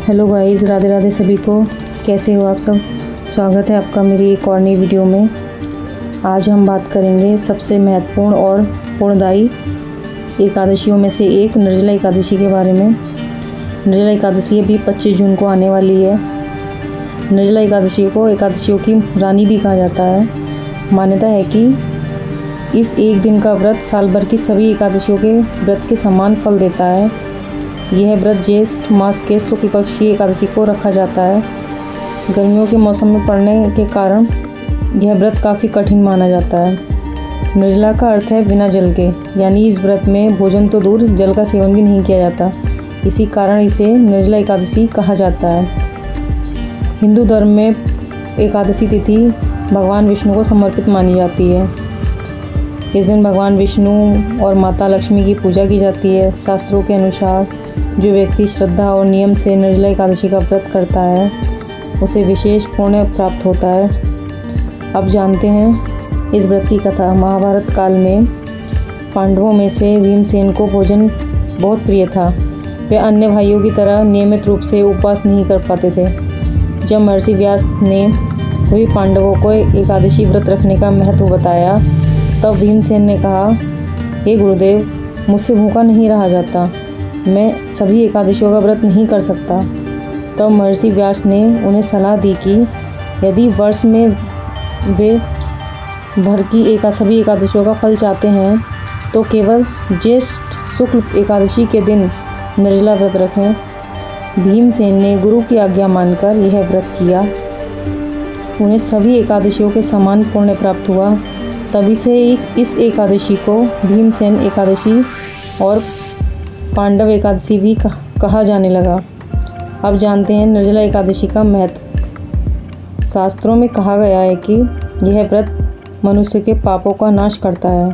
Hello guys, Radhe Radhe सभी को। कैसे हो आप सब? स्वागत है आपका मेरी एक और नई वीडियो में। आज हम बात करेंगे सबसे महत्वपूर्ण और पुण्यदायी एकादशियों में से एक निर्जला एकादशी के बारे में। निर्जला एकादशी अभी 25 जून को आने वाली है। निर्जला एकादशी को एकादशियों की रानी भी कहा जाता है। मान्यता है कि इस एक दिन का व्रत साल भर की सभी एकादशियों के व्रत के समान फल देता है। यह व्रत ज्येष्ठ मास के शुक्ल पक्ष की एकादशी को रखा जाता है। गर्मियों के मौसम में पड़ने के कारण यह व्रत काफ़ी कठिन माना जाता है। निर्जला का अर्थ है बिना जल के, यानी इस व्रत में भोजन तो दूर, जल का सेवन भी नहीं किया जाता। इसी कारण इसे निर्जला एकादशी कहा जाता है। हिंदू धर्म में एकादशी तिथि भगवान विष्णु को समर्पित मानी जाती है। इस दिन भगवान विष्णु और माता लक्ष्मी की पूजा की जाती है। शास्त्रों के अनुसार जो व्यक्ति श्रद्धा और नियम से निर्जला एकादशी का व्रत करता है उसे विशेष पुण्य प्राप्त होता है। अब जानते हैं इस व्रत की कथा। महाभारत काल में पांडवों में से भीमसेन को भोजन बहुत प्रिय था। वे अन्य भाइयों की तरह नियमित रूप से उपवास नहीं कर पाते थे। जब महर्षि व्यास ने सभी पांडवों को एकादशी व्रत रखने का महत्व बताया तब भीमसेन ने कहा, हे गुरुदेव, मुझसे भूखा नहीं रहा जाता, मैं सभी एकादशियों का व्रत नहीं कर सकता। तब महर्षि व्यास ने उन्हें सलाह दी कि यदि वर्ष में वे भर की सभी एकादशियों का फल चाहते हैं तो केवल ज्येष्ठ शुक्ल एकादशी के दिन निर्जला व्रत रखें। भीमसेन ने गुरु की आज्ञा मानकर यह व्रत किया। उन्हें सभी एकादशियों के समान पुण्य प्राप्त हुआ। तभी से इस एकादशी को भीमसेन एकादशी और पांडव एकादशी भी कहा जाने लगा। अब जानते हैं निर्जला एकादशी का महत्व। शास्त्रों में कहा गया है कि यह व्रत मनुष्य के पापों का नाश करता है,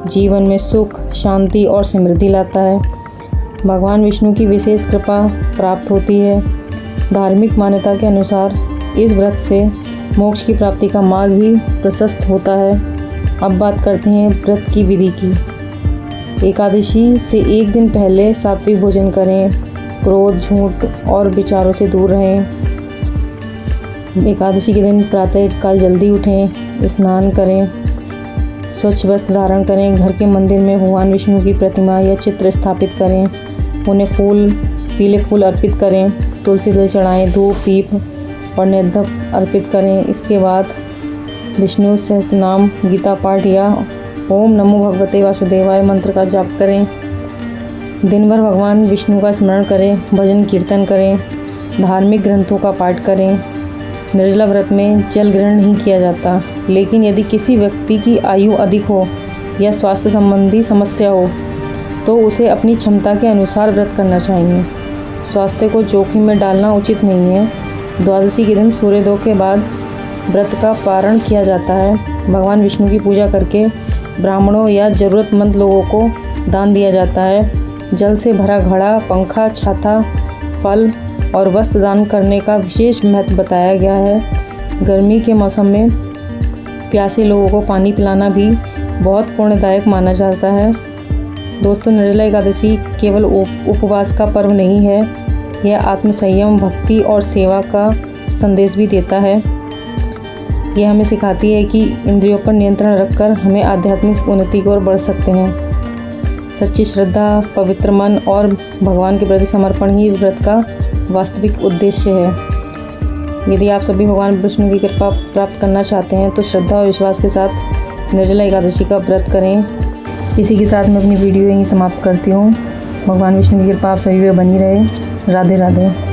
जीवन में सुख, शांति और समृद्धि लाता है। भगवान विष्णु की विशेष कृपा प्राप्त होती है। धार्मिक मान्यता के अनुसार इस व्रत से मोक्ष की प्राप्ति का मार्ग भी प्रशस्त होता है। अब बात करते हैं व्रत की विधि की। एकादशी से एक दिन पहले सात्विक भोजन करें, क्रोध, झूठ और विचारों से दूर रहें। एकादशी के दिन प्रातः काल जल्दी उठें, स्नान करें, स्वच्छ वस्त्र धारण करें, घर के मंदिर में भगवान विष्णु की प्रतिमा या चित्र स्थापित करें, उन्हें पीले फूल अर्पित करें, तुलसी जल चढ़ाएं, धूप, दीप और नैवेद्य अर्पित करें। इसके बाद विष्णु सहस्त्रनाम, गीता पाठ या ओम नमो भगवते वासुदेवाय मंत्र का जाप करें। दिन भर भगवान विष्णु का स्मरण करें, भजन कीर्तन करें, धार्मिक ग्रंथों का पाठ करें। निर्जला व्रत में जल ग्रहण नहीं किया जाता, लेकिन यदि किसी व्यक्ति की आयु अधिक हो या स्वास्थ्य संबंधी समस्या हो तो उसे अपनी क्षमता के अनुसार व्रत करना चाहिए। स्वास्थ्य को जोखिम में डालना उचित नहीं है। द्वादशी के दिन सूर्योदय के बाद व्रत का पारण किया जाता है। भगवान विष्णु की पूजा करके ब्राह्मणों या ज़रूरतमंद लोगों को दान दिया जाता है। जल से भरा घड़ा, पंखा, छाता, फल और वस्त्र दान करने का विशेष महत्व बताया गया है। गर्मी के मौसम में प्यासे लोगों को पानी पिलाना भी बहुत पुण्यदायक माना जाता है। दोस्तों, निर्जला एकादशी केवल उपवास का पर्व नहीं है, यह आत्मसंयम, भक्ति और सेवा का संदेश भी देता है। यह हमें सिखाती है कि इंद्रियों पर नियंत्रण रखकर हमें आध्यात्मिक उन्नति की ओर बढ़ सकते हैं। सच्ची श्रद्धा, पवित्र मन और भगवान के प्रति समर्पण ही इस व्रत का वास्तविक उद्देश्य है। यदि आप सभी भगवान विष्णु की कृपा प्राप्त करना चाहते हैं तो श्रद्धा और विश्वास के साथ निर्जला एकादशी का व्रत करें। इसी के साथ मैं अपनी वीडियो यहीं समाप्त करती हूँ। भगवान विष्णु की कृपा आप सभी पे बनी रहे। राधे राधे।